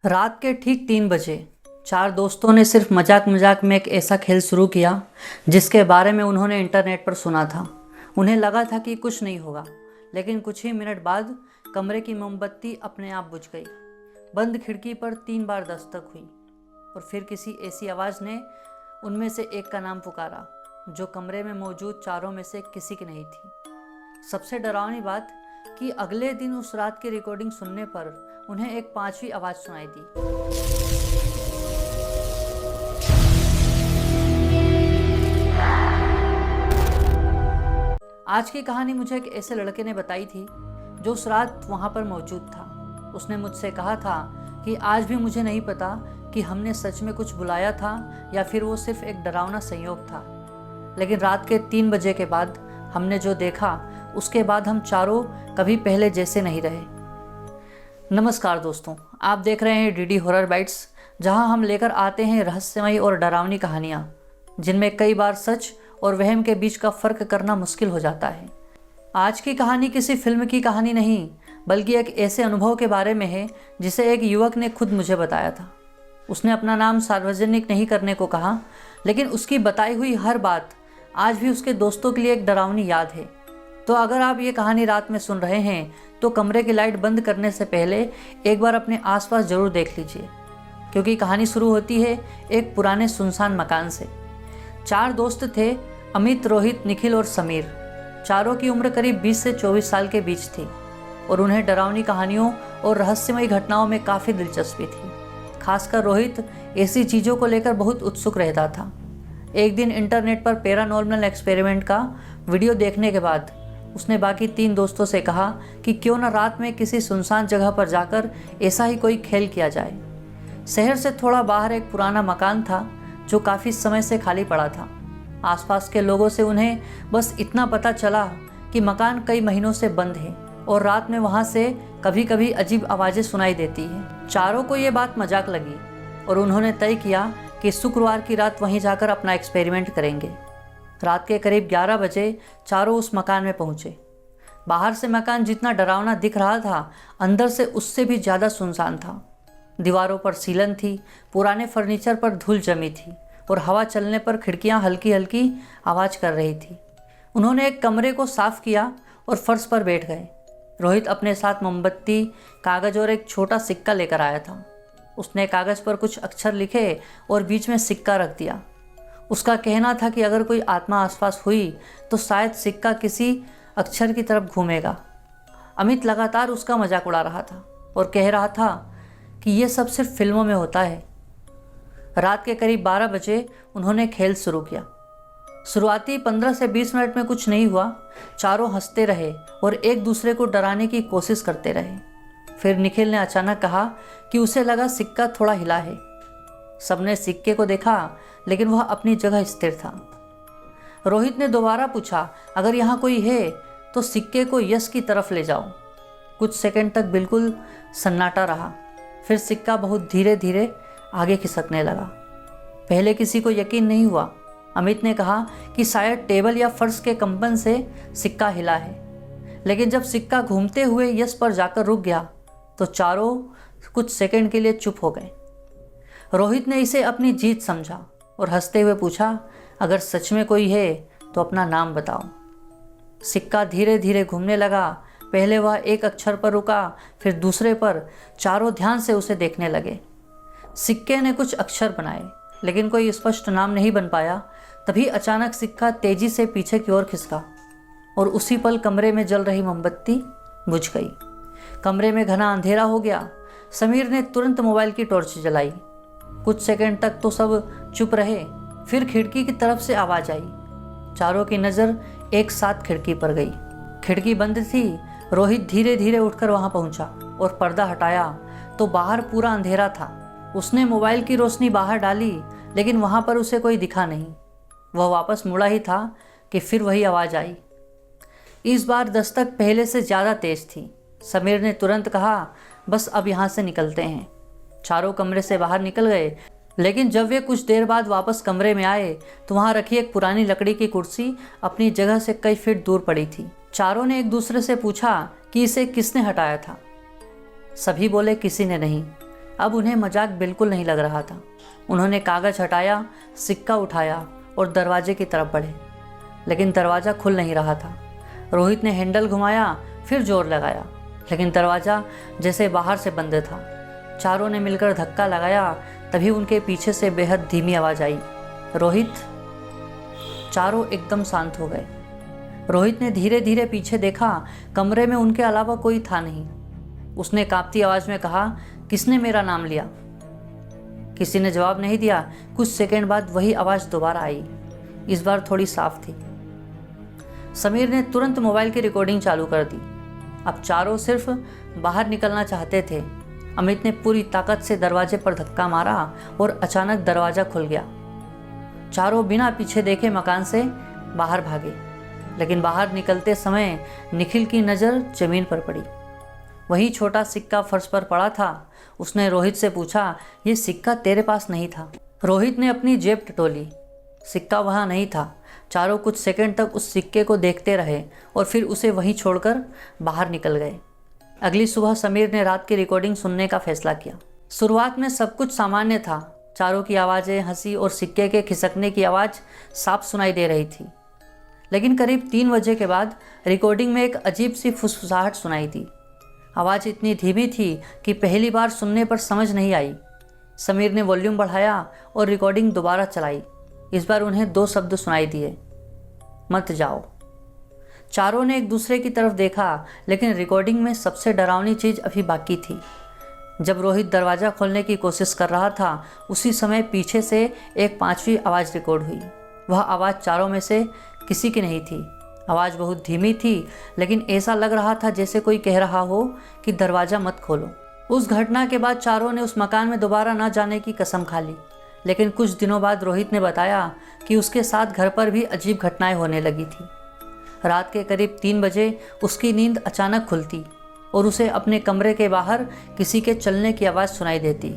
रात के ठीक 3 बजे चार दोस्तों ने सिर्फ मजाक मजाक में एक ऐसा खेल शुरू किया जिसके बारे में उन्होंने इंटरनेट पर सुना था। उन्हें लगा था कि कुछ नहीं होगा, लेकिन कुछ ही मिनट बाद कमरे की मोमबत्ती अपने आप बुझ गई। बंद खिड़की पर 3 बार दस्तक हुई और फिर किसी ऐसी आवाज़ ने उनमें से एक का नाम पुकारा जो कमरे में मौजूद चारों में से किसी की नहीं थी। सबसे डरावनी बात कि अगले दिन उस रात की रिकॉर्डिंग सुनने पर उन्हें एक 5वीं आवाज़ सुनाई दी। आज की कहानी मुझे एक ऐसे लड़के ने बताई थी जो उस रात वहाँ पर मौजूद था। उसने मुझसे कहा था कि आज भी मुझे नहीं पता कि हमने सच में कुछ बुलाया था या फिर वो सिर्फ एक डरावना संयोग था, लेकिन रात के 3 बजे के बाद हमने जो देखा उसके बाद हम चारों कभी पहले जैसे नहीं रहे। नमस्कार दोस्तों, आप देख रहे हैं डीडी हॉरर बाइट्स, जहां हम लेकर आते हैं रहस्यमयी और डरावनी कहानियां जिनमें कई बार सच और वहम के बीच का फ़र्क करना मुश्किल हो जाता है। आज की कहानी किसी फिल्म की कहानी नहीं, बल्कि एक ऐसे अनुभव के बारे में है जिसे एक युवक ने खुद मुझे बताया था। उसने अपना नाम सार्वजनिक नहीं करने को कहा, लेकिन उसकी बताई हुई हर बात आज भी उसके दोस्तों के लिए एक डरावनी याद है। तो अगर आप ये कहानी रात में सुन रहे हैं तो कमरे की लाइट बंद करने से पहले एक बार अपने आसपास ज़रूर देख लीजिए, क्योंकि कहानी शुरू होती है एक पुराने सुनसान मकान से। 4 दोस्त थे, अमित, रोहित, निखिल और समीर। चारों की उम्र करीब 20 से 24 साल के बीच थी और उन्हें डरावनी कहानियों और रहस्यमयी घटनाओं में काफ़ी दिलचस्पी थी। खासकर रोहित ऐसी चीज़ों को लेकर बहुत उत्सुक रहता था। एक दिन इंटरनेट पर पैरानॉर्मल एक्सपेरिमेंट का वीडियो देखने के बाद उसने बाकी 3 दोस्तों से कहा कि क्यों न रात में किसी सुनसान जगह पर जाकर ऐसा ही कोई खेल किया जाए। शहर से थोड़ा बाहर एक पुराना मकान था जो काफ़ी समय से खाली पड़ा था। आसपास के लोगों से उन्हें बस इतना पता चला कि मकान कई महीनों से बंद है और रात में वहाँ से कभी कभी अजीब आवाज़ें सुनाई देती हैं। चारों को ये बात मजाक लगी और उन्होंने तय किया कि शुक्रवार की रात वहीं जाकर अपना एक्सपेरिमेंट करेंगे। रात के करीब 11 बजे चारों उस मकान में पहुंचे। बाहर से मकान जितना डरावना दिख रहा था, अंदर से उससे भी ज़्यादा सुनसान था। दीवारों पर सीलन थी, पुराने फर्नीचर पर धूल जमी थी और हवा चलने पर खिड़कियां हल्की हल्की आवाज़ कर रही थी। उन्होंने एक कमरे को साफ किया और फर्श पर बैठ गए। रोहित अपने साथ मोमबत्ती, कागज़ और एक छोटा सिक्का लेकर आया था। उसने कागज़ पर कुछ अक्षर लिखे और बीच में सिक्का रख दिया। उसका कहना था कि अगर कोई आत्मा आसपास हुई तो शायद सिक्का किसी अक्षर की तरफ घूमेगा। अमित लगातार उसका मजाक उड़ा रहा था और कह रहा था कि यह सब सिर्फ फिल्मों में होता है। रात के करीब 12 बजे उन्होंने खेल शुरू किया। शुरुआती 15 से 20 मिनट में कुछ नहीं हुआ। चारों हंसते रहे और एक दूसरे को डराने की कोशिश करते रहे। फिर निखिल ने अचानक कहा कि उसे लगा सिक्का थोड़ा हिला है। सबने सिक्के को देखा, लेकिन वह अपनी जगह स्थिर था। रोहित ने दोबारा पूछा, अगर यहाँ कोई है तो सिक्के को यस की तरफ ले जाओ। कुछ सेकंड तक बिल्कुल सन्नाटा रहा। फिर सिक्का बहुत धीरे धीरे आगे खिसकने लगा। पहले किसी को यकीन नहीं हुआ। अमित ने कहा कि शायद टेबल या फर्श के कंपन से सिक्का हिला है, लेकिन जब सिक्का घूमते हुए यस पर जाकर रुक गया तो चारों कुछ सेकंड के लिए चुप हो गए। रोहित ने इसे अपनी जीत समझा और हंसते हुए पूछा, अगर सच में कोई है तो अपना नाम बताओ। सिक्का धीरे धीरे घूमने लगा। पहले वह एक अक्षर पर रुका, फिर दूसरे पर। चारों ध्यान से उसे देखने लगे। सिक्के ने कुछ अक्षर बनाए, लेकिन कोई स्पष्ट नाम नहीं बन पाया। तभी अचानक सिक्का तेजी से पीछे की ओर खिसका और उसी पल कमरे में जल रही मोमबत्ती बुझ गई। कमरे में घना अंधेरा हो गया। समीर ने तुरंत मोबाइल की टॉर्च जलाई। कुछ सेकंड तक तो सब चुप रहे। फिर खिड़की की तरफ से आवाज़ आई। चारों की नज़र एक साथ खिड़की पर गई। खिड़की बंद थी। रोहित धीरे धीरे उठकर वहां पहुंचा और पर्दा हटाया तो बाहर पूरा अंधेरा था। उसने मोबाइल की रोशनी बाहर डाली, लेकिन वहां पर उसे कोई दिखा नहीं। वह वापस मुड़ा ही था कि फिर वही आवाज़ आई। इस बार दस्तक पहले से ज़्यादा तेज थी। समीर ने तुरंत कहा, बस अब यहाँ से निकलते हैं। चारों कमरे से बाहर निकल गए, लेकिन जब वे कुछ देर बाद वापस कमरे में आए तो वहाँ रखी एक पुरानी लकड़ी की कुर्सी अपनी जगह से कई फीट दूर पड़ी थी। चारों ने एक दूसरे से पूछा कि इसे किसने हटाया था। सभी बोले किसी ने नहीं। अब उन्हें मजाक बिल्कुल नहीं लग रहा था। उन्होंने कागज़ हटाया, सिक्का उठाया और दरवाजे की तरफ बढ़े, लेकिन दरवाज़ा खुल नहीं रहा था। रोहित ने हैंडल घुमाया, फिर जोर लगाया, लेकिन दरवाज़ा जैसे बाहर से बंद था। चारों ने मिलकर धक्का लगाया, तभी उनके पीछे से बेहद धीमी आवाज़ आई, रोहित। चारों एकदम शांत हो गए। रोहित ने धीरे धीरे पीछे देखा, कमरे में उनके अलावा कोई था नहीं। उसने कांपती आवाज़ में कहा, किसने मेरा नाम लिया? किसी ने जवाब नहीं दिया। कुछ सेकंड बाद वही आवाज़ दोबारा आई, इस बार थोड़ी साफ थी। समीर ने तुरंत मोबाइल की रिकॉर्डिंग चालू कर दी। अब चारों सिर्फ बाहर निकलना चाहते थे। अमित ने पूरी ताकत से दरवाजे पर धक्का मारा और अचानक दरवाज़ा खुल गया। चारों बिना पीछे देखे मकान से बाहर भागे, लेकिन बाहर निकलते समय निखिल की नज़र ज़मीन पर पड़ी। वही छोटा सिक्का फर्श पर पड़ा था। उसने रोहित से पूछा, ये सिक्का तेरे पास नहीं था? रोहित ने अपनी जेब टटोली, सिक्का वहाँ नहीं था। चारों कुछ सेकंड तक उस सिक्के को देखते रहे और फिर उसे वहीं छोड़कर बाहर निकल गए। अगली सुबह समीर ने रात की रिकॉर्डिंग सुनने का फैसला किया। शुरुआत में सब कुछ सामान्य था। चारों की आवाज़ें, हंसी और सिक्के के खिसकने की आवाज़ साफ सुनाई दे रही थी। लेकिन करीब 3 बजे के बाद रिकॉर्डिंग में एक अजीब सी फुसफुसाहट सुनाई दी। आवाज़ इतनी धीमी थी कि पहली बार सुनने पर समझ नहीं आई। समीर ने वॉल्यूम बढ़ाया और रिकॉर्डिंग दोबारा चलाई। इस बार उन्हें 2 शब्द सुनाई दिए, मत जाओ। चारों ने एक दूसरे की तरफ देखा, लेकिन रिकॉर्डिंग में सबसे डरावनी चीज़ अभी बाकी थी। जब रोहित दरवाज़ा खोलने की कोशिश कर रहा था, उसी समय पीछे से एक 5वीं आवाज़ रिकॉर्ड हुई। वह आवाज़ चारों में से किसी की नहीं थी। आवाज़ बहुत धीमी थी, लेकिन ऐसा लग रहा था जैसे कोई कह रहा हो कि दरवाज़ा मत खोलो। उस घटना के बाद चारों ने उस मकान में दोबारा न जाने की कसम खा ली। लेकिन कुछ दिनों बाद रोहित ने बताया कि उसके साथ घर पर भी अजीब घटनाएं होने लगी थी। रात के करीब 3 बजे उसकी नींद अचानक खुलती और उसे अपने कमरे के बाहर किसी के चलने की आवाज़ सुनाई देती।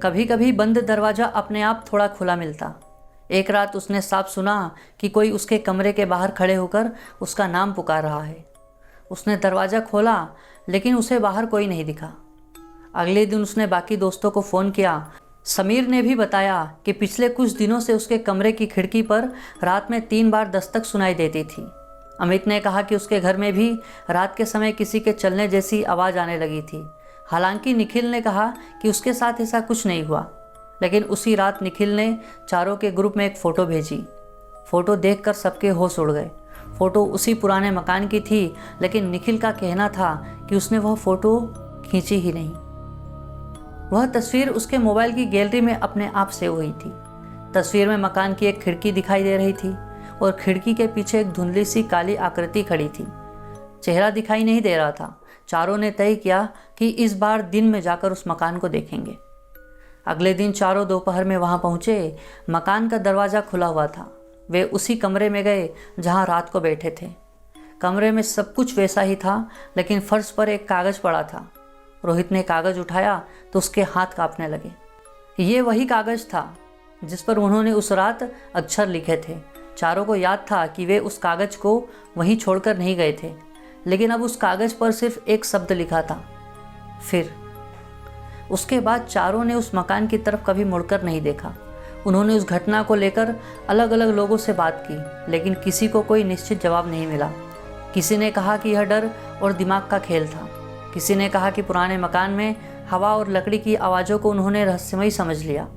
कभी कभी बंद दरवाज़ा अपने आप थोड़ा खुला मिलता। एक रात उसने साफ सुना कि कोई उसके कमरे के बाहर खड़े होकर उसका नाम पुकार रहा है। उसने दरवाज़ा खोला, लेकिन उसे बाहर कोई नहीं दिखा। अगले दिन उसने बाकी दोस्तों को फ़ोन किया। समीर ने भी बताया कि पिछले कुछ दिनों से उसके कमरे की खिड़की पर रात में 3 बार दस्तक सुनाई देती थी। अमित ने कहा कि उसके घर में भी रात के समय किसी के चलने जैसी आवाज़ आने लगी थी। हालांकि निखिल ने कहा कि उसके साथ ऐसा कुछ नहीं हुआ। लेकिन उसी रात निखिल ने चारों के ग्रुप में एक फ़ोटो भेजी। फ़ोटो देखकर सबके होश उड़ गए। फ़ोटो उसी पुराने मकान की थी, लेकिन निखिल का कहना था कि उसने वह फ़ोटो खींची ही नहीं। वह तस्वीर उसके मोबाइल की गैलरी में अपने आप सेव हुई थी। तस्वीर में मकान की एक खिड़की दिखाई दे रही थी और खिड़की के पीछे एक धुंधली सी काली आकृति खड़ी थी। चेहरा दिखाई नहीं दे रहा था। चारों ने तय किया कि इस बार दिन में जाकर उस मकान को देखेंगे। अगले दिन चारों दोपहर में वहां पहुंचे। मकान का दरवाज़ा खुला हुआ था। वे उसी कमरे में गए जहां रात को बैठे थे। कमरे में सब कुछ वैसा ही था, लेकिन फर्श पर एक कागज़ पड़ा था। रोहित ने कागज़ उठाया तो उसके हाथ कांपने लगे। ये वही कागज़ था जिस पर उन्होंने उस रात अक्षर लिखे थे। चारों को याद था कि वे उस कागज़ को वहीं छोड़कर नहीं गए थे, लेकिन अब उस कागज़ पर सिर्फ एक शब्द लिखा था, फिर। उसके बाद चारों ने उस मकान की तरफ कभी मुड़कर नहीं देखा। उन्होंने उस घटना को लेकर अलग अलग लोगों से बात की, लेकिन किसी को कोई निश्चित जवाब नहीं मिला। किसी ने कहा कि यह डर और दिमाग का खेल था। किसी ने कहा कि पुराने मकान में हवा और लकड़ी की आवाज़ों को उन्होंने रहस्यमयी समझ लिया।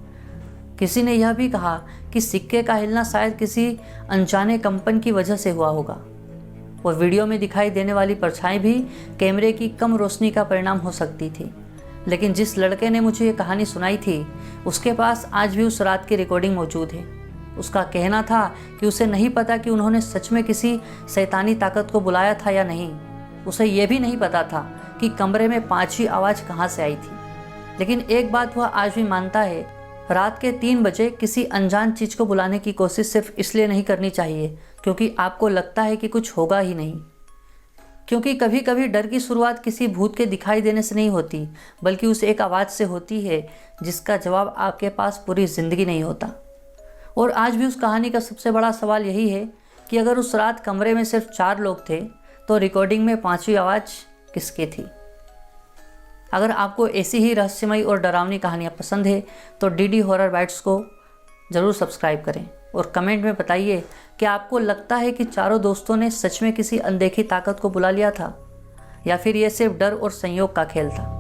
किसी ने यह भी कहा कि सिक्के का हिलना शायद किसी अनजाने कंपन की वजह से हुआ होगा, और वीडियो में दिखाई देने वाली परछाई भी कैमरे की कम रोशनी का परिणाम हो सकती थी। लेकिन जिस लड़के ने मुझे ये कहानी सुनाई थी, उसके पास आज भी उस रात की रिकॉर्डिंग मौजूद है। उसका कहना था कि उसे नहीं पता कि उन्होंने सच में किसी शैतानी ताकत को बुलाया था या नहीं। उसे यह भी नहीं पता था कि कमरे में 5वीं आवाज़ कहाँ से आई थी। लेकिन एक बात वह आज भी मानता है, रात के 3 बजे किसी अनजान चीज़ को बुलाने की कोशिश सिर्फ इसलिए नहीं करनी चाहिए क्योंकि आपको लगता है कि कुछ होगा ही नहीं। क्योंकि कभी कभी डर की शुरुआत किसी भूत के दिखाई देने से नहीं होती, बल्कि उस एक आवाज़ से होती है जिसका जवाब आपके पास पूरी ज़िंदगी नहीं होता। और आज भी उस कहानी का सबसे बड़ा सवाल यही है कि अगर उस रात कमरे में सिर्फ 4 लोग थे, तो रिकॉर्डिंग में 5वीं आवाज़ किसकी थी? अगर आपको ऐसी ही रहस्यमयी और डरावनी कहानियाँ पसंद है तो डीडी हॉरर बाइट्स को ज़रूर सब्सक्राइब करें और कमेंट में बताइए कि आपको लगता है कि चारों दोस्तों ने सच में किसी अनदेखी ताकत को बुला लिया था या फिर ये सिर्फ डर और संयोग का खेल था।